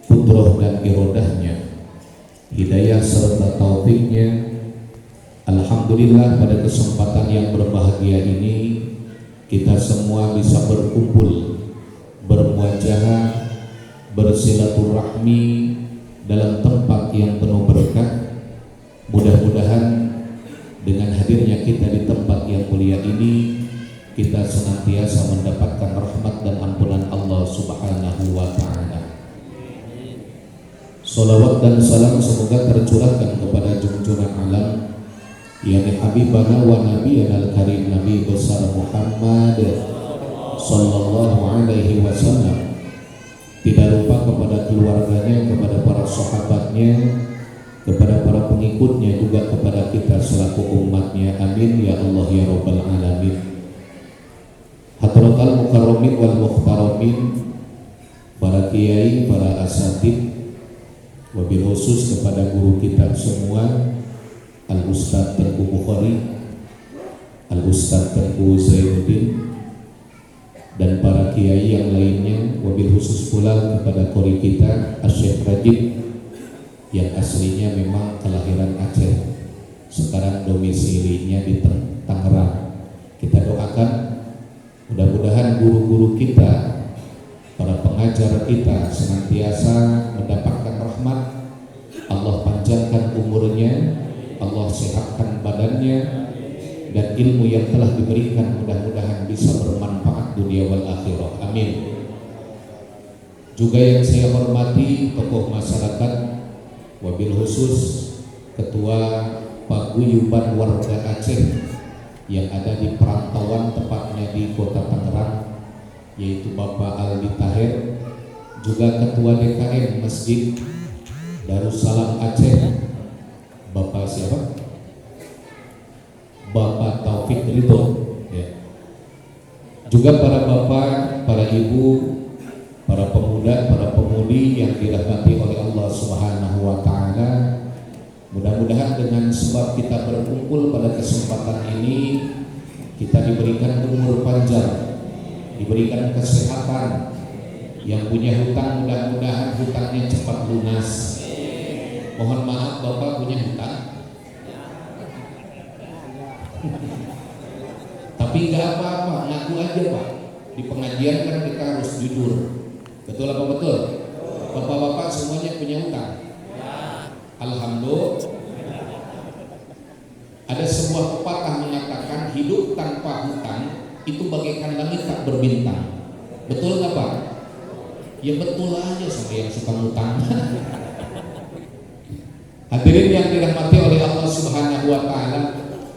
kudrah dan irodahnya, hidayah serta taufiknya. Alhamdulillah pada kesempatan yang berbahagia ini kita semua bisa berkumpul, bermuajahah, bersilaturahmi dalam tempat yang penuh berkah. Mudah-mudahan dengan hadirnya kita di tempat yang mulia ini, kita senantiasa mendapatkan rahmat dan ampunan Allah Subhanahu wa Ta'ala. Salawat dan salam semoga tercurahkan kepada junjungan alam, yakni Habibana wa Nabiyana al-Karim Nabi besar Muhammad sallallahu alaihi wasallam. Tidak lupa kepada keluarganya, kepada para sahabatnya, kepada para pengikutnya, juga kepada kita selaku umatnya. Amin ya Allah ya Rabbal Alamin. Hadratal mukarramin wal muhtaramin, para kiai, para asatid, wabil khusus kepada guru kita semua, Al-Ustaz Tengku Bukhari, Al-Ustaz Tengku Zainuddin, dan para kiai yang lainnya. Wabil khusus pula kepada kori kita Syekh Rajib yang aslinya memang kelahiran Aceh, sekarang domisilinya di Tangerang. Kita doakan mudah-mudahan guru-guru kita, para pengajar kita senantiasa mendapatkan rahmat. Allah panjangkan umurnya, Allah sehatkan badannya, dan ilmu yang telah diberikan mudah-mudahan bisa bermanfaat dunia wal akhirah. Amin. Juga yang saya hormati tokoh masyarakat, wabil khusus Ketua Paguyuban Warga Aceh yang ada di perantauan, tepatnya di Kota Tangerang, yaitu Bapak Aldi Tahir, juga Ketua DKM Masjid Darussalam Aceh, Bapak siapa? Bapak Taufik Ridho, ya. Juga para bapak, para ibu, para pemuda, para pemudi yang dirahmati oleh Allah Subhanahu wa Ta'ala. Mudah-mudahan dengan sebab kita berkumpul pada kesempatan ini, kita diberikan umur panjang, diberikan kesehatan. Yang punya hutang mudah-mudahan hutangnya cepat lunas. Mohon maaf, Bapak punya hutang? Tapi nggak apa-apa, ngaku aja Pak. Di pengajian kan kita harus jujur. Betul apa betul? Bapak-bapak semuanya punya hutang? Alhamdulillah. Ada sebuah pepatah mengatakan hidup tanpa hutang itu bagaikan langit tak berbintang. Betul nggak Pak? Ya betul aja sama yang suka hutang. Hadirin yang dirahmati oleh Allah Subhanahu wa Ta'ala,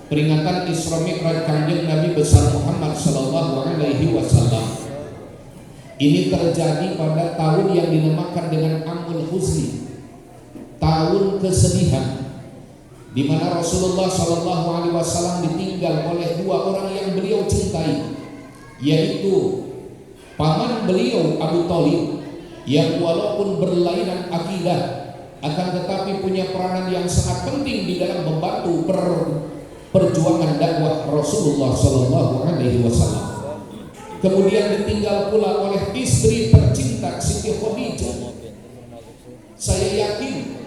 peringatan Isra Mi'raj Kanjeng Nabi besar Muhammad sallallahu alaihi wasallam ini terjadi pada tahun yang dinamakan dengan Amul Huzni, tahun kesedihan, di mana Rasulullah sallallahu alaihi wasallam ditinggal oleh dua orang yang beliau cintai, yaitu paman beliau Abu Thalib yang walaupun berlainan akidah akan tetapi punya peranan yang sangat penting di dalam membantu perjuangan dakwah Rasulullah sallallahu alaihi wasallam. Kemudian ditinggal pula oleh istri tercinta Siti Khadijah. Saya yakin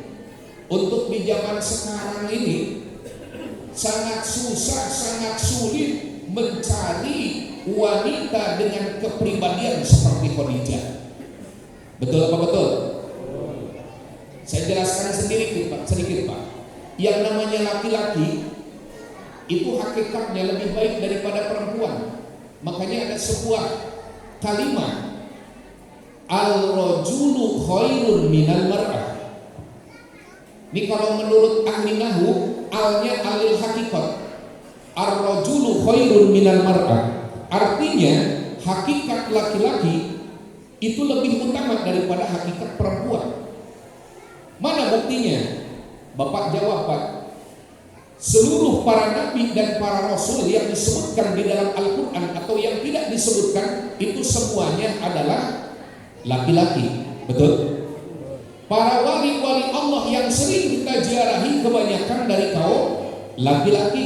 untuk di zaman sekarang ini sangat susah, sangat sulit mencari wanita dengan kepribadian seperti Khadijah. Betul apa betul? Saya jelaskan sedikit Pak. Yang namanya laki-laki itu hakikatnya lebih baik daripada perempuan. Makanya ada sebuah kalimat, al-rajulu khairun minal mar'ah. Ini kalau menurut ahli nahwu, alnya alil hakikat, ar-rajulu khairun minal mar'ah. Artinya hakikat laki-laki itu lebih utama daripada hakikat perempuan. Mana buktinya? Bapak jawab Pak. Seluruh para nabi dan para rasul yang disebutkan di dalam Al-Quran atau yang tidak disebutkan itu semuanya adalah laki-laki. Betul? Para wali-wali Allah yang sering kita ziarahi kebanyakan dari kaum laki-laki.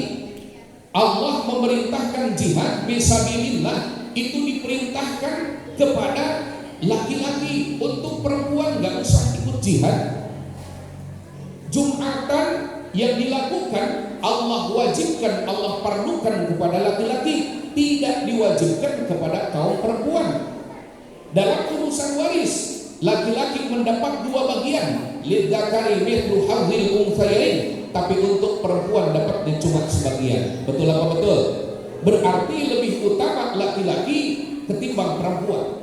Allah memerintahkan jihad fisabilillah itu diperintahkan kepada laki-laki. Untuk perempuan nggak usah untuk jihad. Jumatan yang dilakukan Allah wajibkan, Allah perlukan kepada laki-laki, tidak diwajibkan kepada kaum perempuan. Dalam urusan waris, laki-laki mendapat 2 bagian, lidzakari mithlu hadzil unthayain, tapi untuk perempuan dapat cuma sebagian. Betul apa betul? Berarti lebih utama laki-laki ketimbang perempuan.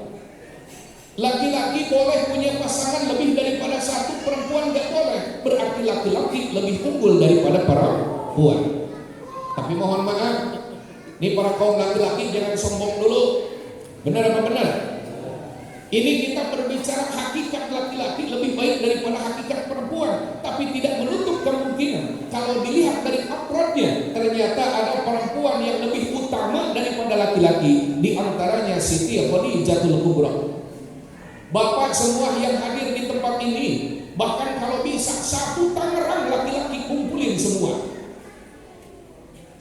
Laki-laki boleh punya pasangan lebih daripada 1, perempuan gak boleh. Berarti laki-laki lebih unggul daripada perempuan. Tapi mohon maaf, ini para kaum laki-laki jangan sombong dulu. Benar apa benar? Ini kita berbicara hakikat laki-laki lebih baik daripada hakikat perempuan, tapi tidak menutup kemungkinan kalau dilihat dari uploadnya ternyata ada perempuan yang lebih utama daripada laki-laki, di antaranya Siti Khadijatul Kubra. Bapak semua yang hadir di tempat ini, bahkan kalau bisa 1 Tangerang laki-laki kumpulin semua,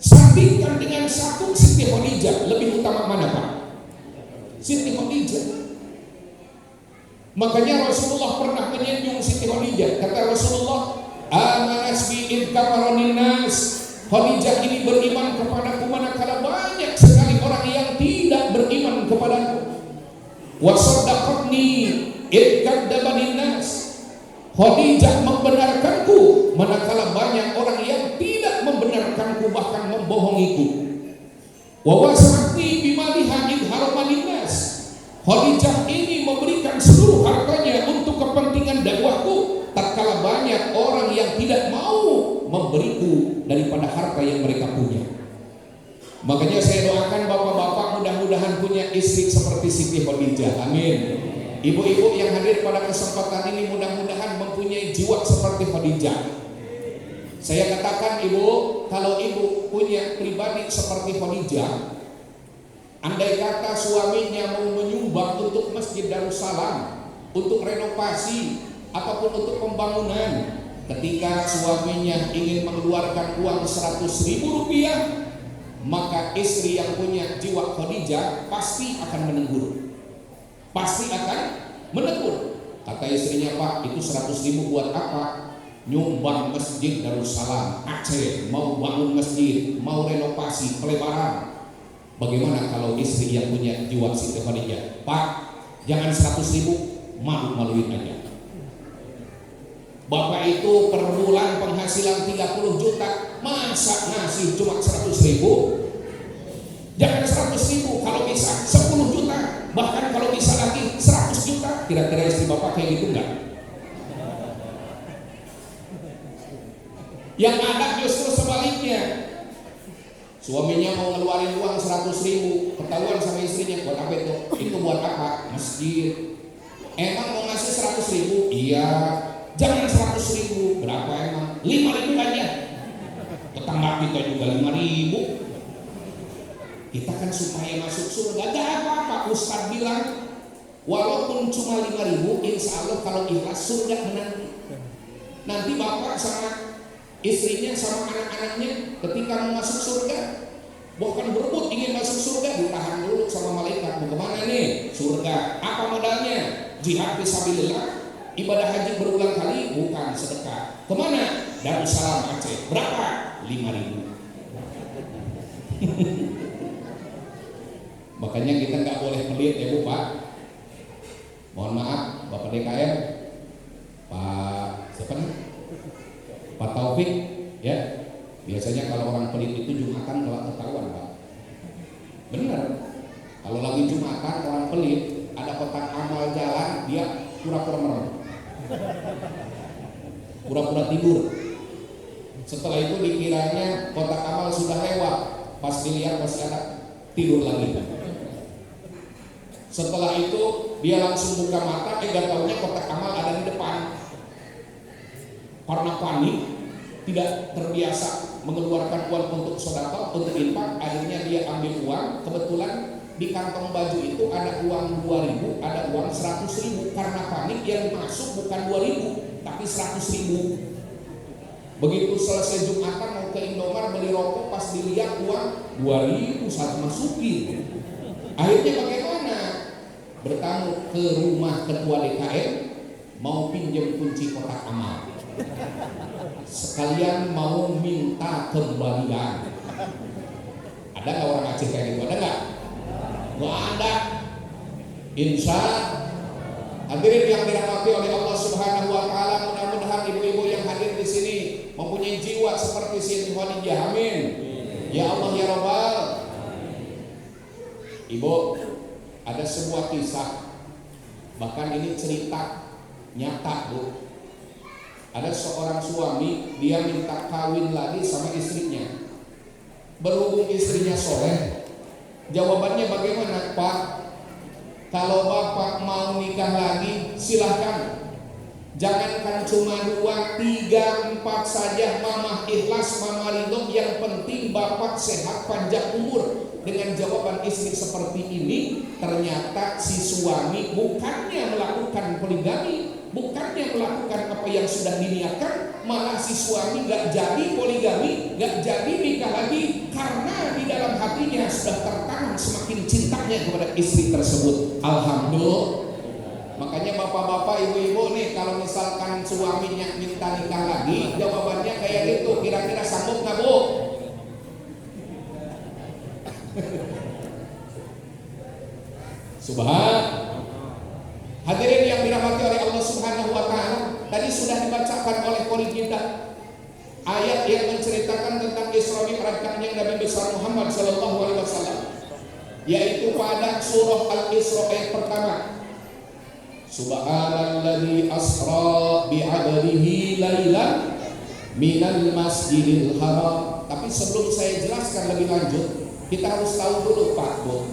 sandingkan dengan 1 Siti Khadijah, lebih utama mana Pak? Siti Khadijah. Makanya Rasulullah pernah menyinggung Siti Khadijah. Kata Rasulullah, amanas bi idkafaronin nas. Khadijah ini beriman kepadaku manakala banyak sekali orang yang tidak beriman kepadaku. Wasaddaqatni idkadabanin nas. Khadijah membenarkanku manakala banyak orang yang tidak membenarkanku, bahkan membohongiku. Wa wasatni bimaliha idharamanin nas. Khadijah ini memberikan seluruh hartanya untuk kepentingan dakwahku, tatkala banyak orang yang tidak mau memberiku daripada harta yang mereka punya. Makanya saya doakan bapak-bapak mudah-mudahan punya istri seperti Siti Khadijah. Amin. Ibu-ibu yang hadir pada kesempatan ini mudah-mudahan mempunyai jiwa seperti Khadijah. Saya katakan ibu, kalau ibu punya pribadi seperti Khadijah, andai kata suaminya mau menyumbang untuk Masjid Darussalam, untuk renovasi ataupun untuk pembangunan, ketika suaminya ingin mengeluarkan uang 100.000 rupiah, maka istri yang punya jiwa Khadijah pasti akan menegur. Pasti akan menegur. Kata istrinya, Pak, itu 100.000 buat apa? Nyumbang Masjid Darussalam Aceh, mau bangun masjid, mau renovasi, pelebaran. Bagaimana kalau istri yang punya jiwa Siti Khadijah? Pak, jangan 100.000, malu-maluin aja. Bapak itu per bulan penghasilan 30 juta, masa ngasih cuma 100.000? Jangan 100.000, kalau bisa 10 juta, bahkan kalau bisa lagi 100 juta. Kira-kira istri bapak kayak gitu enggak? Yang ada justru sebaliknya. Suaminya mau ngeluarin uang 100.000, ketahuan sama istrinya, buat apa itu? Itu buat apa? Masjid. Emang mau ngasih 100.000? Iya. Jangan 100.000. Berapa emang? 5.000 aja. Tetangga kita juga 5.000. Kita kan supaya masuk surga. Gak apa-apa. Ustaz bilang, walaupun cuma 5.000, insya Allah kalau ikhlas surga menanti. Nanti bapak sama istrinya sama anak-anaknya ketika mau masuk surga, bukan berebut ingin masuk surga, ditahan dulu sama malaikat. Mau kemana nih? Surga. Apa modalnya? Jihad fisabilillah, ibadah haji berulang kali, bukan sedekah. Kemana? Darussalam Aceh. Berapa? 5.000. Makanya kita nggak boleh pelit ya Bu Pak. Mohon maaf Bapak DKM, Pak siapa nih? Pak Taufik, ya. Biasanya kalau orang pelit itu Jumatan kalau ketahuan Pak. Benar. Kalau lagi Jumatan orang pelit, ada kotak amal jalan, dia pura-pura merem, pura-pura tidur. Setelah itu dikiranya kotak amal sudah lewat, pas dilihat masih ada, tidur lagi. Setelah itu dia langsung buka mata, gak taunya kotak amal ada di depan. Karena panik, tidak terbiasa mengeluarkan uang untuk sedekah, untuk infak, akhirnya dia ambil uang. Kebetulan di kantong baju itu ada uang 2.000, ada uang 100.000. Karena panik yang masuk bukan 2.000 tapi 100.000. Begitu selesai Jumatan mau ke Indomar beli rokok, pas dilihat uang 2.000 saat masukin. Akhirnya bagaimana? Bertamu ke rumah ketua DKM, mau pinjam kunci kotak amal, sekalian mau minta kembalian. Ada nggak orang Aceh kayak gitu? Ada nggak? Nggak ada. Insya hadirin yang dirahmati oleh Allah Subhanahu Wa Taala, mudah-mudahan ibu-ibu yang hadir di sini mempunyai jiwa seperti Siti Khadijah. Amin. Ya Allah ya Rabbal. Ibu, ada sebuah kisah, bahkan ini cerita nyata, Bu. Ada seorang suami, dia minta kawin lagi sama istrinya. Berhubung istrinya soleh, jawabannya bagaimana, Pak? Kalau Bapak mau nikah lagi, silahkan. Jangankan cuma 2, 3, 4 saja, Mama ikhlas, Mama ridho. Yang penting Bapak sehat panjang umur. Dengan jawaban istri seperti ini, ternyata si suami bukannya melakukan poligami, bukannya melakukan apa yang sudah diniatkan, malah si suami gak jadi poligami, gak jadi nikah lagi, karena di dalam hatinya sudah tertanam semakin cintanya kepada istri tersebut. Alhamdulillah. Makanya bapak-bapak, ibu-ibu nih, kalau misalkan suaminya minta nikah lagi, jawabannya kayak gitu, kira-kira sanggup gak, Bu? Subhan. Hadirin yang dirahmati oleh Allah Subhanahu Wa Taala, tadi sudah dibacakan oleh qori kita ayat yang menceritakan tentang Isra Mi'raj Kanjeng Nabi besar Muhammad sallallahu alaihi wasallam, yaitu pada surah Al-Isra ayat pertama. Subhanalladzi asra bi'abdihi lailan minal masjidil haram. Tapi sebelum saya jelaskan lebih lanjut, kita harus tahu dulu, Pak, Bu,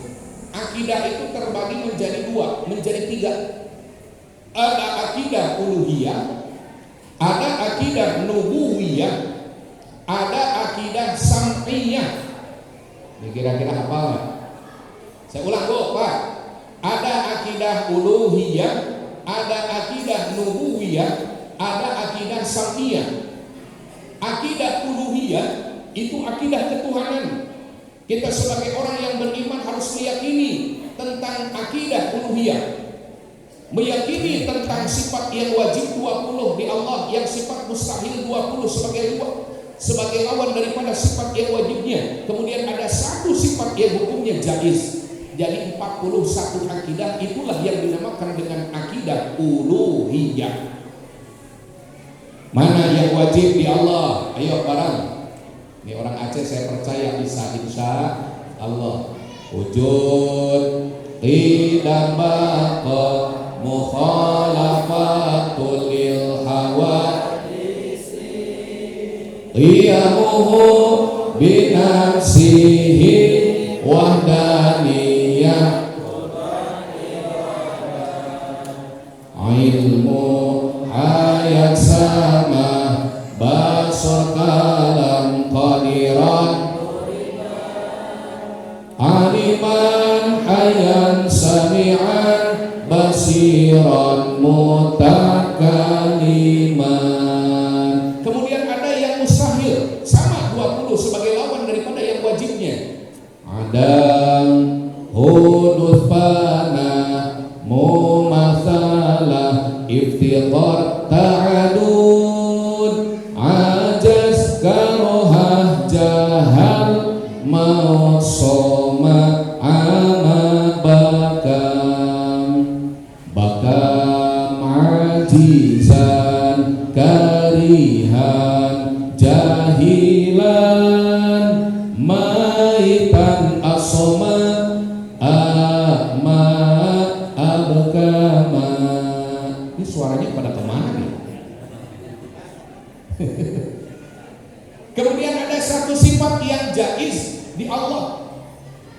akidah itu terbagi menjadi 2, menjadi 3. Ada akidah uluhiyah, ada akidah nubuwiyah, ada akidah sam'iyah. Ini kira-kira apa, Pak? Saya ulang, Bu, Pak. Ada akidah uluhiyah, ada akidah nubuwiyah, ada akidah sam'iyah. Akidah uluhiyah itu akidah ketuhanan. Kita sebagai orang yang beriman harus meyakini tentang akidah uluhiyah, meyakini tentang sifat yang wajib 20 di Allah, yang sifat mustahil 20 sebagai lawan daripada sifat yang wajibnya. Kemudian ada satu sifat yang hukumnya jaiz. Jadi 41 akidah, itulah yang dinamakan dengan akidah uluhiyah. Mana yang wajib di Allah? Ayo bareng. Ini orang Aceh saya percaya bisa, insya Allah. Wujud tidak baqa mukhalafatul lil hawa qiyamuhu binafsihi wahdaniyah ilmu hayat sama basur kalam qadiran aliman hayan sami'an basiran mutakaliman. Kemudian ada yang mustahil, sama 20 sebagai lawan daripada yang wajibnya. Adam hudud fana mumatsalah iftiqar ta'adud ajaz karohah jahal mausoma ama bakam ajizan karihan jahilan maitan asoma ama abkama. Ini suaranya pada kemana nih? Kemudian ada satu sifat yang jaiz di Allah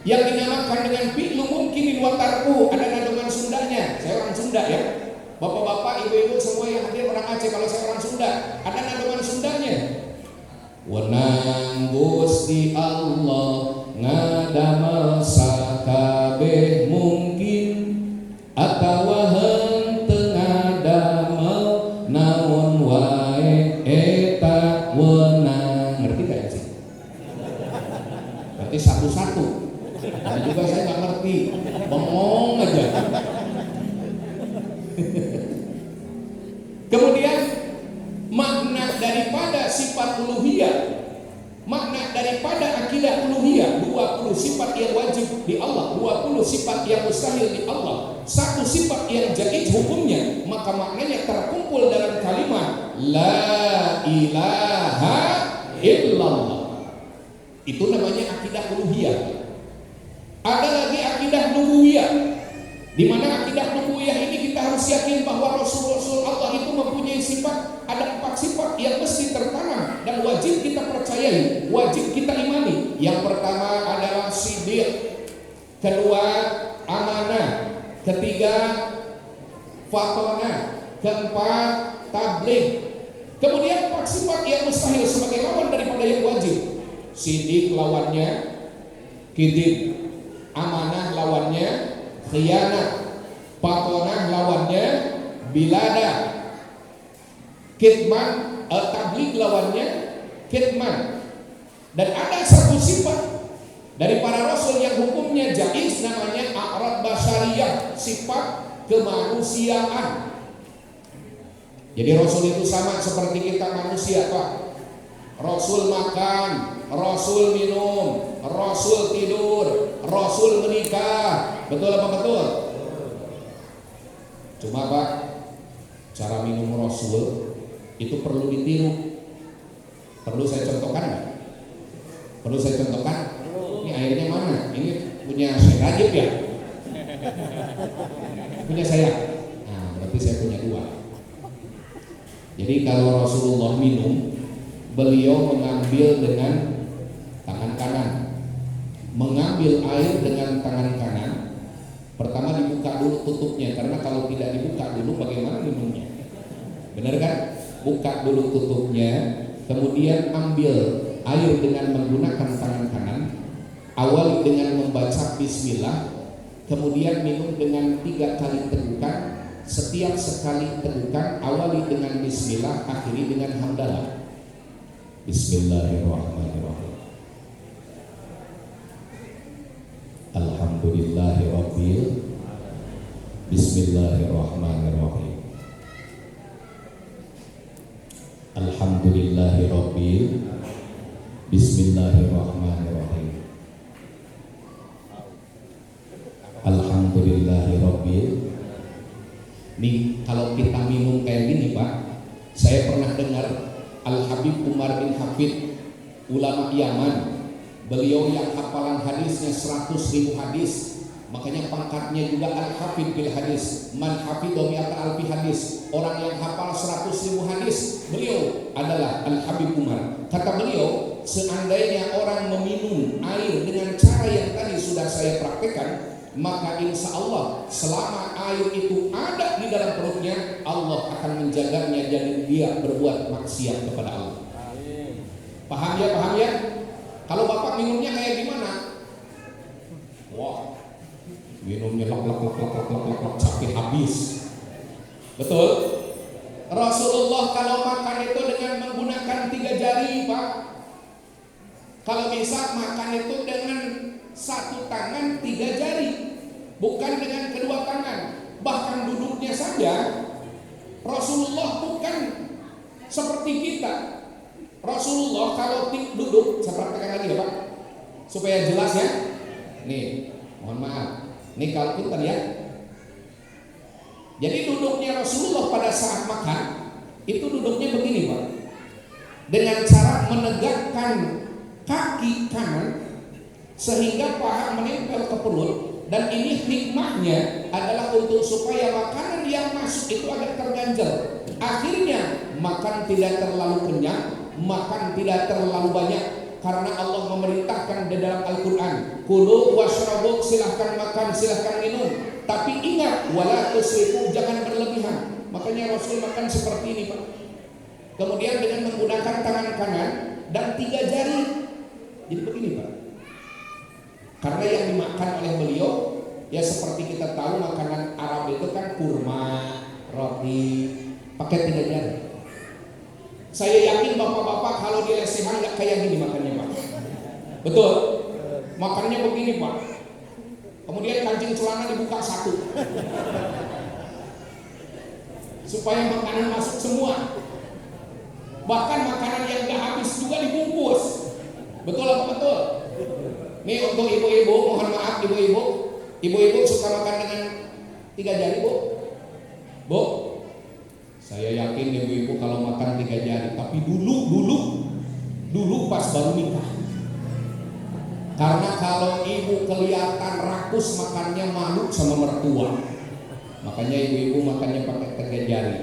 yang dinamakan dengan fi'lu mungkinin wa tarku. Ada nadungan Sundanya. Saya orang Sunda ya. Bapak-bapak, ibu-ibu semua yang hadir orang Aceh, kalau saya orang Sunda, ada nadungan Sundanya. Wenang Gusti Allah ngadamel sakabeh mungkin atawa henteu ngadamel naon wae eta wenang. Ngerti gak sih? Berarti satu-satu. Ada juga saya nggak ngerti, bengong aja. sifat uluhiyah. Makna daripada akidah uluhiyah 20 sifat yang wajib di Allah, 20 sifat yang mustahil di Allah, satu sifat yang jaiz hukumnya, maka maknanya terkumpul dalam kalimat la ilaha illallah. Itu namanya akidah uluhiyah. Ada lagi akidah nubuwiyah, di mana akidah nubuwiyah ini kita harus yakin bahwa Rasul-Rasul Allah itu mempunyai sifat. Ada 4 sifat yang mesti tertanam dan wajib kita percayai, wajib kita imani. Yang pertama adalah siddiq, kedua amanah, ketiga fatonah, keempat tabligh. Kemudian 4 sifat yang mustahil sebagai lawan daripada yang wajib. Siddiq lawannya kidib, amanah lawannya khianat, fatonah lawannya bilada, kitman, tabligh lawannya kitman. Dan ada satu sifat dari para rasul yang hukumnya jaiz, namanya a'rad basyariyah, sifat kemanusiaan. Jadi rasul itu sama seperti kita manusia, Pak. Rasul makan, rasul minum, rasul tidur, rasul menikah. Betul apa betul? Cuma Pak, cara minum rasul itu perlu ditiru. Perlu saya contohkan nggak? Perlu saya contohkan? Ini airnya mana? Ini punya Syekh Rajib ya? Punya saya? Nah, berarti saya punya 2. Jadi kalau Rasulullah minum, beliau mengambil dengan tangan kanan. Mengambil air dengan tangan kanan, pertama dibuka dulu tutupnya, karena kalau tidak dibuka dulu bagaimana minumnya? Benar kan? Buka dulu tutupnya, kemudian ambil air dengan menggunakan tangan kanan, awali dengan membaca bismillah, kemudian minum dengan 3 kali tegukan. Setiap sekali tegukan awali dengan bismillah, akhiri dengan hamdalah. Bismillahirrahmanirrahim. Alhamdulillahirabbil. Bismillahirrahmanirrahim. Alhamdulillahirabbil. Bismillahirrahmanirrahim. Alhamdulillahirabbil. Nih, kalau kita minum kayak gini Pak, saya pernah dengar Al-Habib Umar bin Hafid, ulama Yaman. Beliau yang hafalan hadisnya 100.000 hadis. Makanya pangkatnya juga Al-Hafid bil hadis. Man hafidho mi'ata alfi hadis. Orang yang hafal 100.000 hadis, beliau adalah Al-Habib Umar. Kata beliau, seandainya orang meminum air dengan cara yang tadi sudah saya praktekkan, maka insya Allah selama air itu ada di dalam perutnya, Allah akan menjaganya jadi dia berbuat maksiat kepada Allah. Paham ya? Paham ya? Kalau Bapak minumnya kayak gimana? Wah, minumnya lak sampai habis. Betul? Rasulullah kalau makan itu dengan menggunakan 3 jari, Pak. Kalau bisa makan itu dengan 1 tangan 3 jari, bukan dengan kedua tangan. Bahkan duduknya saja Rasulullah bukan seperti kita. Rasulullah kalau duduk, saya praktekkan lagi ya Pak, supaya jelas ya. Nih, mohon maaf, nih kalkun tadi ya. Jadi duduknya Rasulullah pada saat makan itu duduknya begini Pak, dengan cara menegakkan kaki kanan sehingga paha menempel ke perut. Dan ini hikmahnya adalah untuk supaya makanan yang masuk itu agak terganjal. Akhirnya makan tidak terlalu kenyang, makan tidak terlalu banyak, karena Allah memerintahkan di dalam Al-Quran, kulu washrabu, silahkan makan, silahkan minum, tapi ingat wala tusrifu, jangan berlebihan. Makanya Rasul makan seperti ini Pak. Kemudian dengan menggunakan tangan kanan dan 3 jari. Jadi begini Pak. Karena yang dimakan oleh beliau ya seperti kita tahu makanan Arab itu kan kurma, roti, pakai 3 jari. Saya yakin bapak-bapak kalau di lesehan nggak kayak gini makannya Pak. Betul? Makannya begini Pak. Kemudian kancing celana dibuka 1 supaya makanan masuk semua. Bahkan makanan yang gak habis juga dibungkus. Betul apa betul? Nih untuk ibu-ibu, mohon maaf ibu-ibu suka makan dengan 3 jari bu? Bu, saya yakin ibu-ibu kalau makan 3 jari, tapi dulu pas baru nikah. Karena kalau ibu kelihatan rakus makannya malu sama mertua, makanya ibu-ibu makannya pakai 3 jari.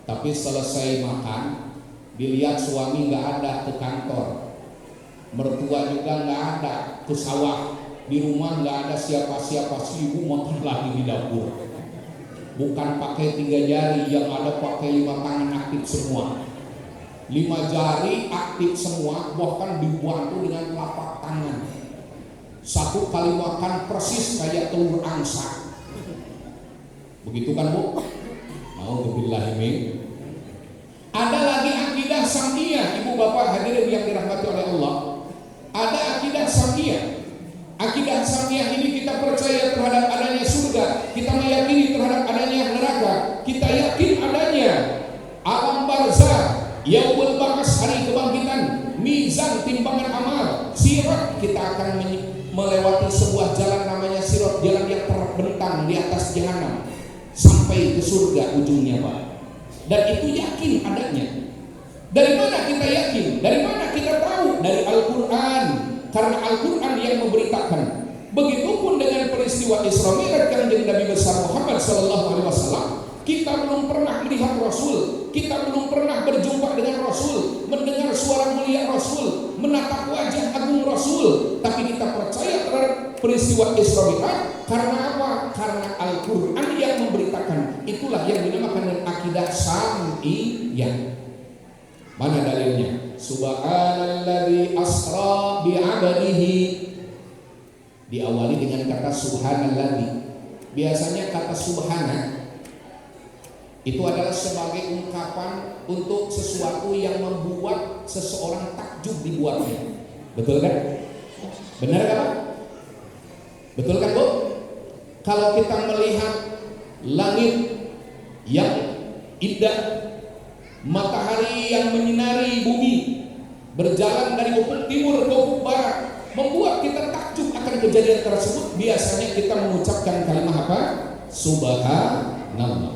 Tapi selesai makan, dilihat suami nggak ada ke kantor, mertua juga nggak ada ke sawah, di rumah nggak ada siapa-siapa, si ibu makan lagi di dapur. Bukan pakai 3 jari, yang ada pakai 5 tangan aktif semua. 5 jari aktif semua, bahkan dibantu dengan telapak tangan. Satu kali makan persis kayak telur angsa. Begitu kan bu? Nauzubillahi. Ada lagi akidah samiyah, ibu bapak hadirin yang dirahmati oleh Allah. Ada akidah samiyah. Akidah samiyah ini kita percaya terhadap adanya surga, kita meyakini terhadap adanya neraka, kita yakin adanya alam barzah, yaumul ba'ats, hari kebangkitan, mizan timbangan amal, sirat, kita akan melewati sebuah jalan namanya sirat, jalan yang terbentang di atas jahanam sampai ke surga ujungnya Pak. Dan itu yakin adanya. Dari mana kita yakin? Dari mana kita tahu? Dari Al-Quran. Karena Al-Quran yang memberitakan. Begitupun dengan peristiwa Isra Mi'raj Kanjeng Nabi besar Muhammad SAW. Kita belum pernah melihat Rasul, kita belum pernah berjumpa dengan Rasul, mendengar suara mulia Rasul, menatap wajah agung Rasul. Tapi kita percaya terhadap peristiwa Isra Mi'raj. Karena apa? Karena Al-Quran yang memberitakan. Itulah yang dinamakan dengan akidah sam'iyah. Mana dalilnya? Subhanalladzi asra bi'abdihi. Diawali dengan kata subhanalladzi. Biasanya kata subhana itu adalah sebagai ungkapan untuk sesuatu yang membuat seseorang takjub dibuatnya. Betul kan? Benar kan? Betul kan bu? Kalau kita melihat langit yang indah, matahari yang menyinari bumi, berjalan dari ufuk timur ke ufuk barat, membuat kita takjub akan kejadian tersebut. Biasanya kita mengucapkan kalimat apa? Subhanallah.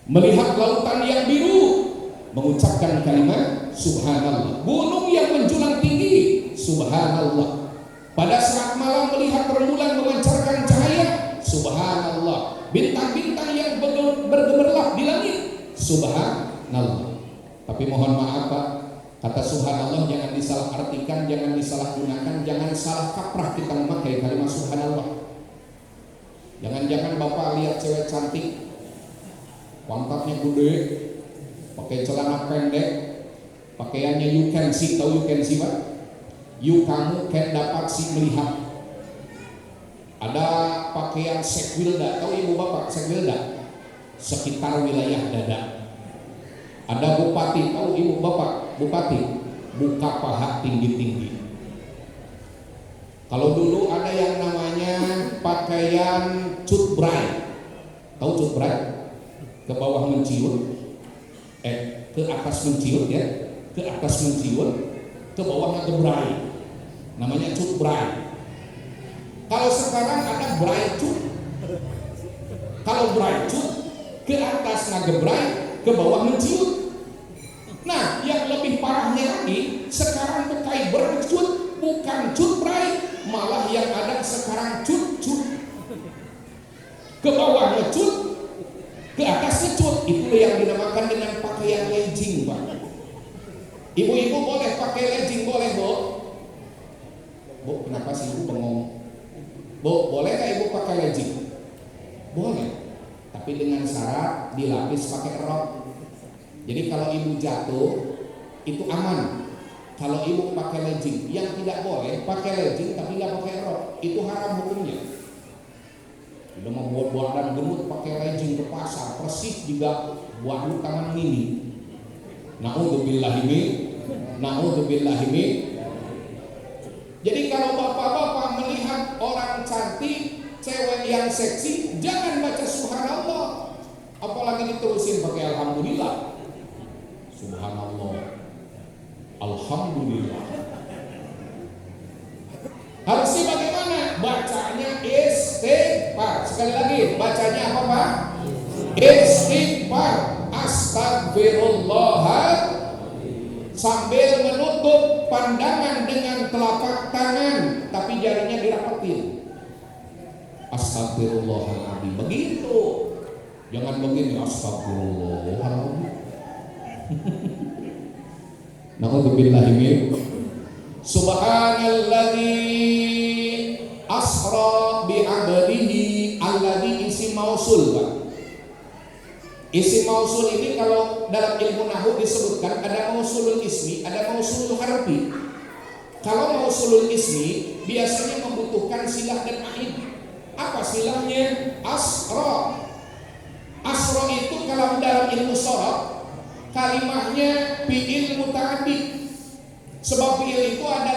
Melihat lautan yang biru, mengucapkan kalimat subhanallah. Gunung yang menjulang tinggi, subhanallah. Pada saat malam melihat rembulan memancarkan cahaya, subhanallah. Bintang-bintang yang bergemerlap di langit, subhanallah. Tapi mohon maaf Pak, kata subhanallah jangan disalahartikan, jangan disalahgunakan, jangan salah kaprah kita memakai kalimat subhanallah. Jangan-jangan Bapak lihat cewek cantik, pantatnya gede, pakai celana pendek, pakaiannya you can see, tahu you can see Pak? Kamu can dapat si melihat. Ada pakaian sekwilda, tahu ibu bapak sekwilda? Sekitar wilayah dada. Ada bupati, tahu ibu bapak? Bupati, buka paha tinggi-tinggi. Kalau dulu ada yang namanya pakaian cutbray, tahu cutbray? Ke bawah menciut, ke atas menciut ya, ke atas menciut, ke bawah ngegebray, namanya cutbray. Kalau sekarang ada bray cut. Kalau bray cut, ke atas ngegebray, ke bawah menciut. Nah, yang lebih parahnya lagi, sekarang bukan bray cut, bukan cutbray, malah yang ada sekarang cut-cut. Ke bawah ngecut, ke atas ngecut. Itu yang dinamakan dengan pakaian legging Pak. Ibu-ibu boleh pakai legging, boleh Bu? Bu, kenapa sih ibu bengong? Bu, boleh gak ibu pakai legging? Boleh, tapi dengan syarat dilapis pakai rok. Jadi kalau ibu jatuh itu aman. Kalau ibu pakai legging, yang tidak boleh pakai legging tapi nggak pakai rok, itu haram hukumnya. Udah mau buat dan gemut pakai legging ke pasar, persis juga buat tangan mini. Na'udzubillahi. Jadi kalau bapak-bapak melihat orang cantik, cewek yang seksi, jangan baca subhanallah, apalagi diterusin pakai alhamdulillah. Subhanallah. Alhamdulillah. Harusnya bagaimana? Bacanya istighfar. Sekali lagi, bacanya apa Pak? Istighfar. Astagfirullah. Sambil menutup pandangan dengan telapak tangan, tapi jarinya dirapetin. Astagfirullahaladzim. Begitu. Jangan begini, astagfirullahaladzim. Na'udzubillahi min. Subhanalladzi asra bi 'abdihi. Alladzi isim mausul, Pak. Isim mausul ini kalau dalam ilmu nahwu disebutkan ada mausulul ismi, ada mausulul harfi. Kalau mausulul ismi biasanya membutuhkan silah dan ain. Apa silahnya? Asra. Asra itu kalau dalam ilmu sharaf kalimahnya fi'il muta'addi. Sebab fi'il itu ada